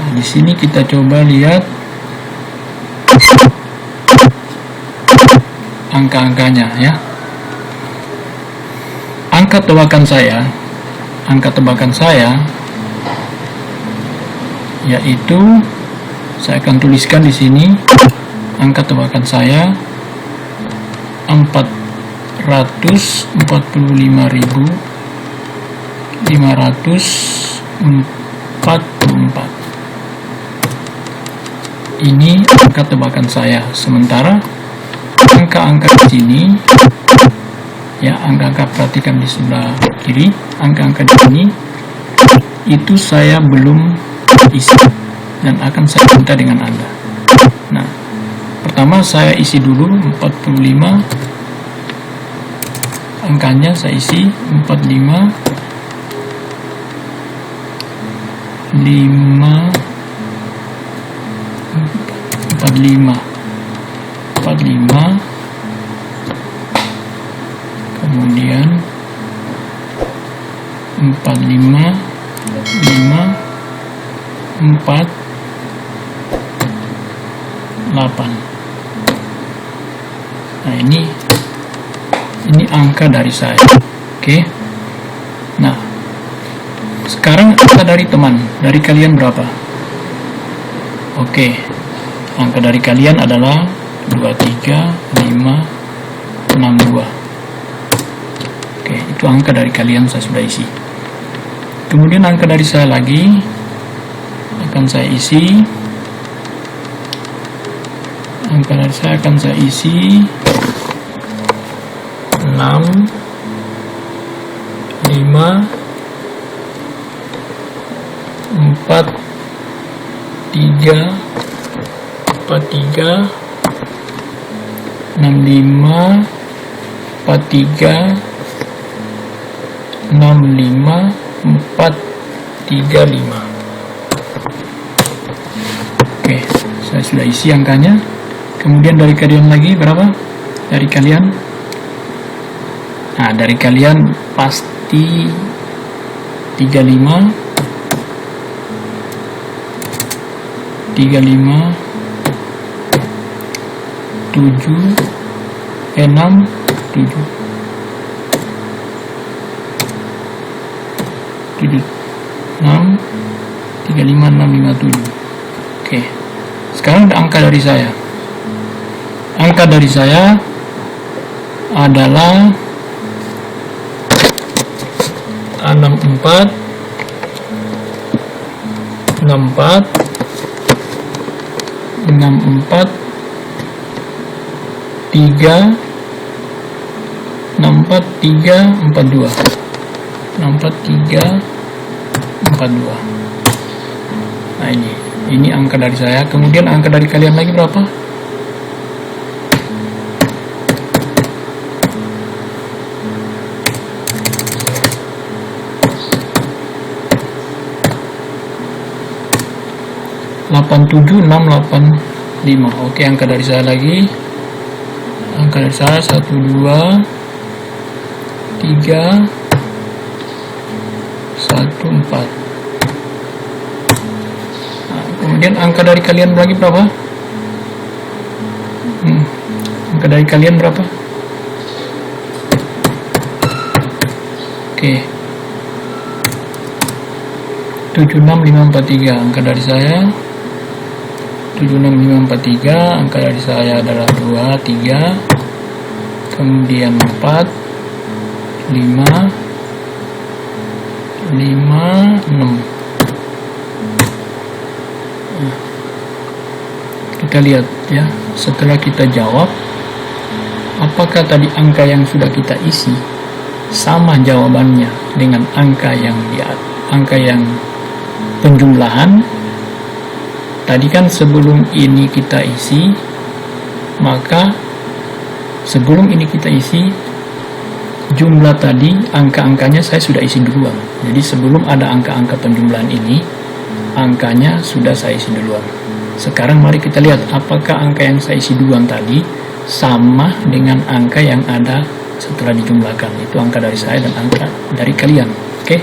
Nah, di sini kita coba lihat angka-angkanya ya. Angka tebakan saya yaitu saya akan tuliskan di sini angka tebakan saya 445.544. Ini angka tebakan saya. Sementara angka-angka di sini ya, angka-angka perhatikan di sebelah kiri, angka-angka di sini itu saya belum isi dan akan saya minta dengan Anda. Nah, pertama saya isi dulu 45, angkanya saya isi 45 kemudian 45 5 4 8. Nah, ini angka dari saya. Oke. Nah, sekarang angka dari teman, dari kalian berapa? Oke. Angka dari kalian adalah 23562. Oke, itu angka dari kalian saya sudah isi. Kemudian angka dari saya lagi akan saya isi. Angka dari saya akan saya isi 6 5 4 3 43 65 43 65 435. Oke, saya sudah isi angkanya. Kemudian dari kalian lagi berapa? Dari kalian? Nah, dari kalian pasti 35 7 6 7 7 6 35 6 5 7. Oke. Sekarang ada angka dari saya. Angka dari saya adalah 64 64 64 3 64 3 42 64 3 42. Nah, ini angka dari saya. Kemudian angka dari kalian lagi berapa? Delapan 7 6 8 5. Oke, angka dari saya lagi. Angka dari saya 1 2 3 1 4. Nah, kemudian angka dari kalian lagi berapa? Angka dari kalian berapa? Oke. 76543. Angka dari saya 76543. Angka dari saya adalah 2 3, kemudian 4 5 5 6. Nah, kita lihat ya, setelah kita jawab apakah tadi angka yang sudah kita isi sama jawabannya dengan angka yang penjumlahan. Tadi kan sebelum ini kita isi, maka sebelum ini kita isi jumlah tadi, angka-angkanya saya sudah isi duluan. Jadi sebelum ada angka-angka penjumlahan ini, angkanya sudah saya isi duluan. Sekarang mari kita lihat apakah angka yang saya isi duluan tadi sama dengan angka yang ada setelah dijumlahkan. Itu angka dari saya dan angka dari kalian. Oke.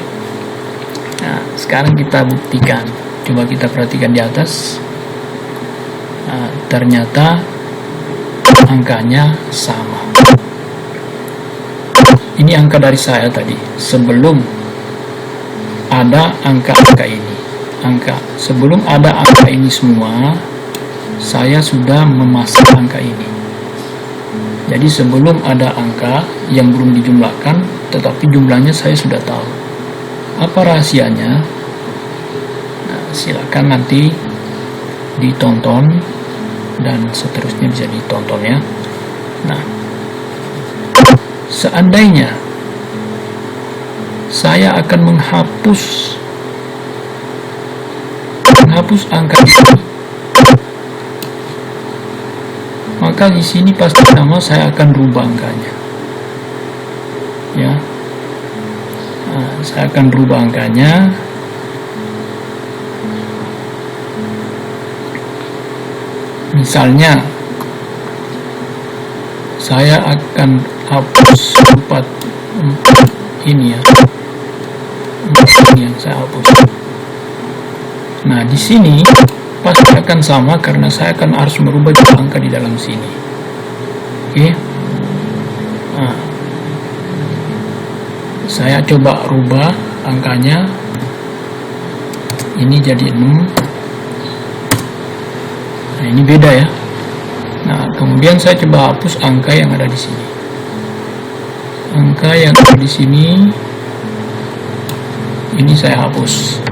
Nah, sekarang kita buktikan. Coba kita perhatikan di atas. Nah, ternyata angkanya sama. Ini angka dari saya tadi sebelum ada angka-angka ini. Sebelum ada angka ini semua, saya sudah memasang angka ini. Jadi sebelum ada angka yang belum dijumlahkan, tetapi jumlahnya saya sudah tahu. Apa rahasianya? Nah, silakan nanti ditonton dan seterusnya bisa ditonton ya. Nah, seandainya saya akan menghapus angka ini, maka di sini pasti sama saya akan rubah angkanya. Ya, nah, saya akan rubah angkanya. Misalnya, saya akan hapus 4 ini ya, 4 ini yang saya hapus. Nah, di sini pasti akan sama karena saya akan harus merubah juga angka di dalam sini. Oke. Nah, saya coba rubah angkanya. Ini jadi 6. Nah, ini beda ya. Nah, kemudian saya coba hapus angka yang ada di sini. Angka yang ada di sini ini saya hapus.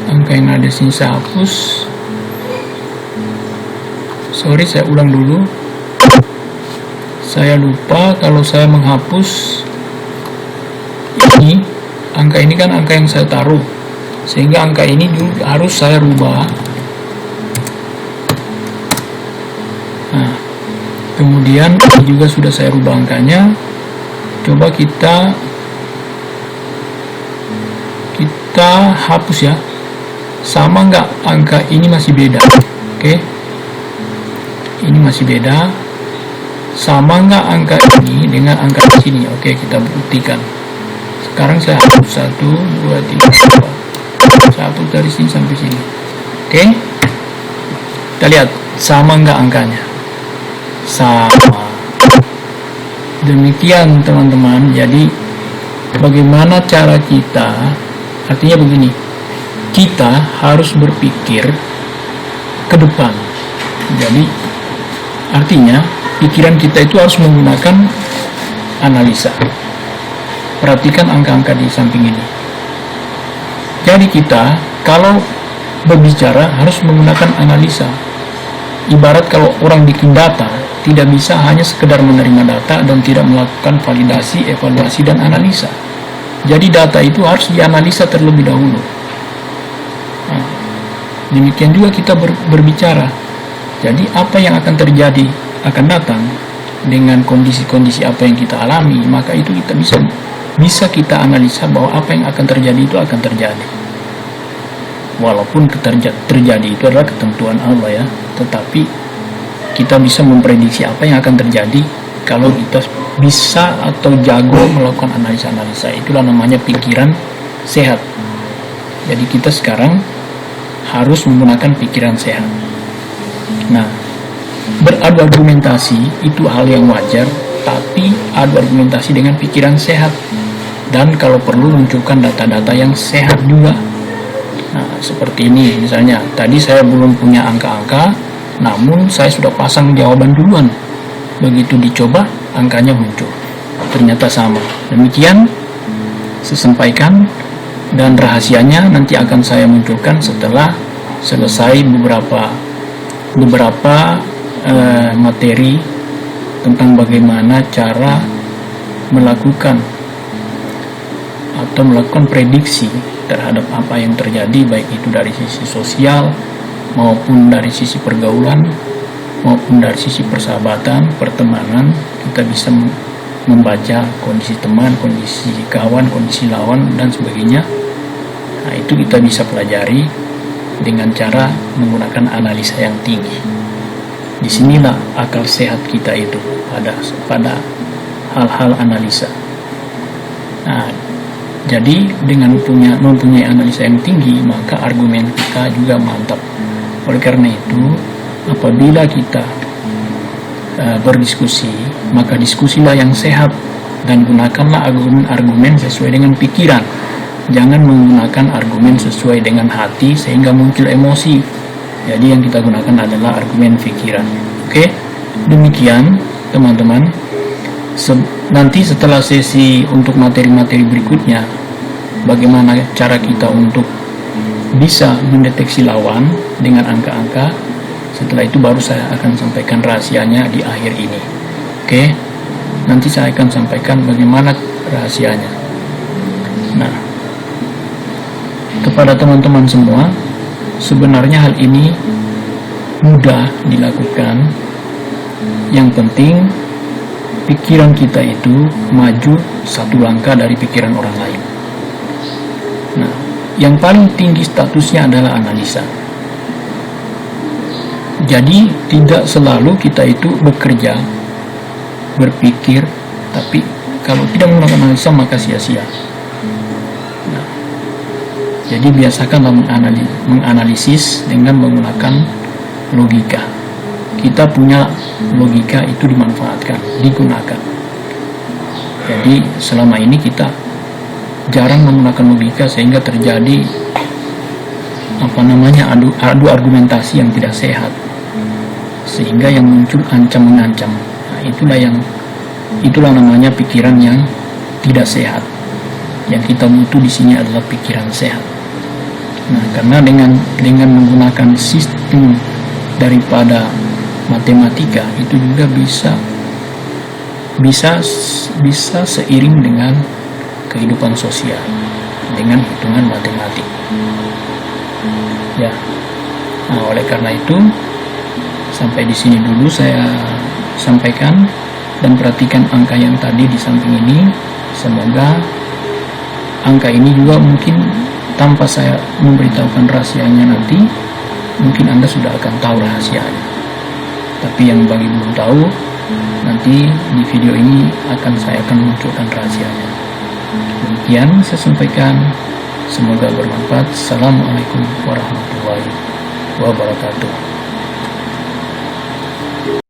Angka yang ada di sini saya hapus. Sorry, saya ulang dulu. Saya lupa kalau saya menghapus ini, angka ini kan angka yang saya taruh, sehingga angka ini juga harus saya rubah. Nah, kemudian ini juga sudah saya rubah angkanya. Coba kita hapus ya. Sama nggak angka ini masih beda? Oke, ini masih beda. Sama nggak angka ini dengan angka di sini? Oke, kita buktikan. Sekarang saya hapus 1, 2, 3, 4. Saya hapus dari sini sampai sini. Oke, kita lihat sama nggak angkanya? Sama. Demikian teman-teman. Jadi bagaimana cara kita? Artinya begini, kita harus berpikir ke depan. Jadi artinya pikiran kita itu harus menggunakan analisa. Perhatikan angka-angka di samping ini. Jadi kita kalau berbicara harus menggunakan analisa. Ibarat kalau orang bikin data, tidak bisa hanya sekedar menerima data dan tidak melakukan validasi, evaluasi, dan analisa. Jadi data itu harus dianalisa terlebih dahulu. Nah, demikian juga kita berbicara. Jadi apa yang akan terjadi akan datang dengan kondisi-kondisi apa yang kita alami, maka itu kita bisa kita analisa bahwa apa yang akan terjadi itu akan terjadi. Walaupun terjadi itu adalah ketentuan Allah ya, tetapi kita bisa memprediksi apa yang akan terjadi kalau kita bisa atau jago melakukan analisa-analisa. Itulah namanya pikiran sehat. Jadi kita sekarang harus menggunakan pikiran sehat. Nah, beradu argumentasi itu hal yang wajar, tapi adu argumentasi dengan pikiran sehat. Dan kalau perlu munculkan data-data yang sehat juga. Nah, seperti ini misalnya, tadi saya belum punya angka-angka, namun saya sudah pasang jawaban duluan. Begitu dicoba, angkanya muncul. Ternyata sama. Demikian saya sampaikan, dan rahasianya nanti akan saya munculkan setelah selesai beberapa materi tentang bagaimana cara melakukan prediksi terhadap apa yang terjadi, baik itu dari sisi sosial maupun dari sisi pergaulan maupun dari sisi persahabatan, pertemanan. Kita bisa membaca kondisi teman, kondisi kawan, kondisi lawan, dan sebagainya. Nah, itu kita bisa pelajari dengan cara menggunakan analisa yang tinggi. Disinilah akal sehat kita itu pada hal-hal analisa. Nah, Jadi dengan mempunyai analisa yang tinggi, maka argumen kita juga mantap. Oleh karena itu, apabila kita berdiskusi, maka diskusilah yang sehat dan gunakanlah argumen-argumen sesuai dengan pikiran. Jangan menggunakan argumen sesuai dengan hati sehingga muncul emosi. Jadi yang kita gunakan adalah argumen pikiran. Oke, demikian teman-teman. Nanti setelah sesi untuk materi-materi berikutnya, bagaimana cara kita untuk bisa mendeteksi lawan dengan angka-angka. Setelah itu baru saya akan sampaikan rahasianya di akhir ini. Oke, nanti saya akan sampaikan bagaimana rahasianya. Nah, kepada teman-teman semua, sebenarnya hal ini mudah dilakukan. Yang penting pikiran kita itu maju satu langkah dari pikiran orang lain. Nah, yang paling tinggi statusnya adalah analisa. Jadi tidak selalu kita itu bekerja, berpikir, tapi kalau tidak menggunakan analisa maka sia-sia. Nah, jadi biasakanlah menganalisis dengan menggunakan logika. Kita punya logika itu dimanfaatkan, digunakan. Jadi selama ini kita jarang menggunakan logika sehingga terjadi adu argumentasi yang tidak sehat, sehingga yang muncul ancam mengancam. Nah, itulah namanya pikiran yang tidak sehat. Yang kita butuh di sini adalah pikiran sehat. Nah, karena dengan menggunakan sistem daripada matematika itu juga bisa seiring dengan kehidupan sosial, dengan hitungan matematik. Ya. Nah, oleh karena itu sampai di sini dulu saya sampaikan, dan perhatikan angka yang tadi di samping ini. Semoga angka ini juga mungkin tanpa saya memberitahukan rahasianya nanti, mungkin Anda sudah akan tahu rahasianya. Tapi yang bagi belum tahu, nanti di video ini saya akan munculkan rahasianya. Demikian saya sampaikan, semoga bermanfaat. Assalamualaikum warahmatullahi wabarakatuh.